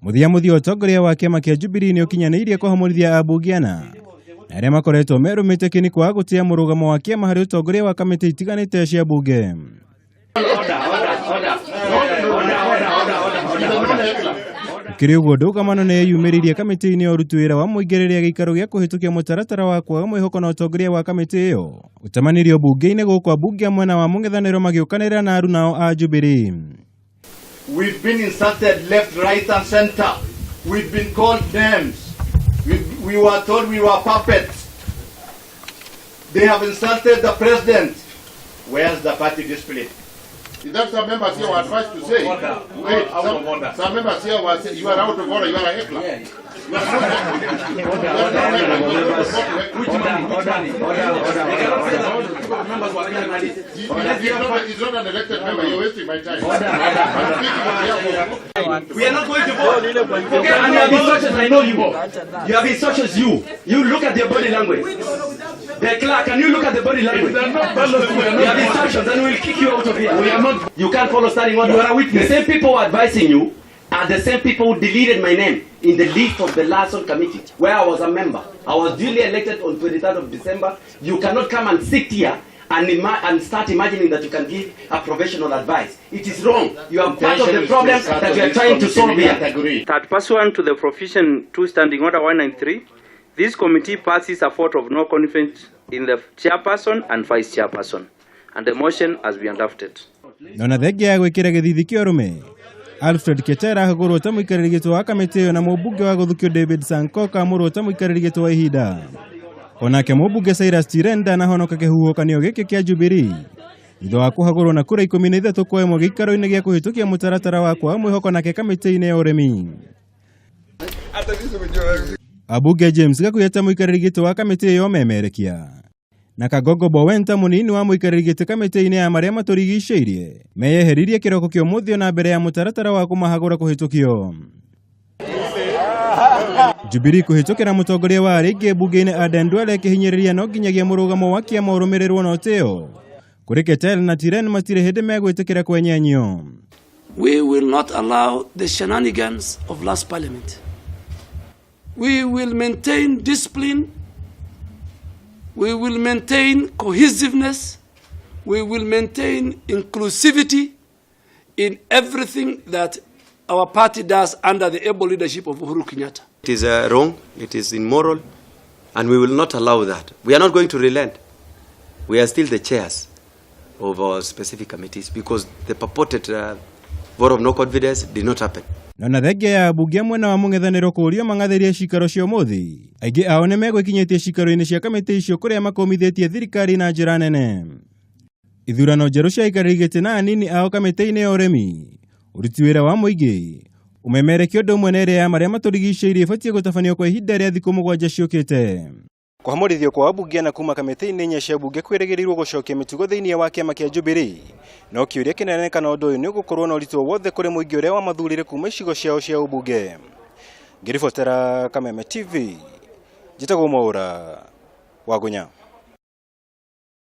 Muthia utongoria wa kiama kia Jubilee ni ukinyanirie kuhamurithia ambunge ana aria makoretwo merumite kini kwa gutia murugamo wa kiama hari utongoria wa kamiti itiganite cia bunge. Kiri uguo ndugamano ni yumiririe kamiti-ini ya uruti wira wa muingiriria gikaro gia kuhitukia mutaratara wa kwaga mwihoko na utongoria wa kamiti iyo utamanirio bunge-ini guku ambunge mwena wa mung'ethaniro magiukanira na arunao a Jubilee. We've been insulted left, right and center. We've been called names. We were told we were puppets. They have insulted the president. Where's the party discipline? That's some members here were advised to say. Wait, some members here were saying you are out of order, you are a heckler. Yeah. He's not an elected member, you're wasting my time. We are not going to vote. Okay, and you have been such as I know you. You have been such as you. You look at their body language. The clerk, can you look at the body language? You have instructions and we will kick you out of here. We are not. You can't follow standing order. You are a witness. The same people advising you are the same people who deleted my name in the list of the last committee where I was a member. I was duly elected on 23rd of December. You cannot come and sit here and start imagining that you can give a professional advice. It is wrong. You are part of the problem that we are trying to solve here. That pursuant to the Provision 2 Standing Order 193, this committee passes a vote of no confidence in the chairperson and vice chairperson, and the motion has been adopted. Nona thenge ya gwikira githithi kia urume Alfred Ketera hagurwo ta muikariri gitwa wa kamiti iyo na mubunge wa guthukio David Sankoka amurwo ta muikariri gitwa wa ihinda. Onake mubunge Cyrus Tirenda na honoka kihuhukanio giki kia Jubilee itho wa kuhagurwo na kura 13 kwa imwe gikaro-ini gia kuhitukia mutaratara wa kwa mwihoko nake kamiti-ini ya urimi. Abunge James Gakuya ta muikariri gitwa wa kamiti iyo memerekia na Kagogo Bowenta munini wa muikariri giti kamiti-ini ya maria maturigiceirie meyeheririe kiroko kio muthio na mbere ya mutaratara wa kumahagura kuhitukio. Jubilee kuhitukira mutongoria wa ringi bunge-ini Aden Duale kihinyiriria no nginyagia murugamo wa kiama urumirirwo na utio kuri Ketel na Tiren matire hindi megwitikira kwenyenyo. We will not allow the shenanigans of last parliament. We will maintain discipline. We will maintain cohesiveness. We will maintain inclusivity in everything that our party does under the able leadership of Uhuru Kenyatta. It is wrong, it is immoral, and we will not allow that. We are not going to relent. We are still the chairs of our specific committees because the purported vote of no confidence did not happen. Nona thenge ya bunge mwena wa mung'ethaniro kurio mangatheria cikaro cia muthi aingi ao ni megwikinyitie cikaro-ini cia kamiti icio kuria makomithitie thirikari na njira nene. Ithurano njeru cia ikariri giti na anini ao kamiti-ini ya urimi uruti wira wa muingi umemerekio undu umwe na iria ya maria maturigiceirie ibatie gutabanio kwa ihinda ria thiku 7 ciukite. Kuhamurithio kwa abunge na kuma kamiti-ini nya cia bunge kwirigirirwo gucokia mitugo thiini wa kiama kia Jubilee no kiuria kinene kana undu uyu ni gukorwo na uritu wothe kuri muingi uria wa mathurire kuma icigo ciao cia ubunge. Ngiribotera Kameme TV, Njitagwo Mwaura, Wagunya.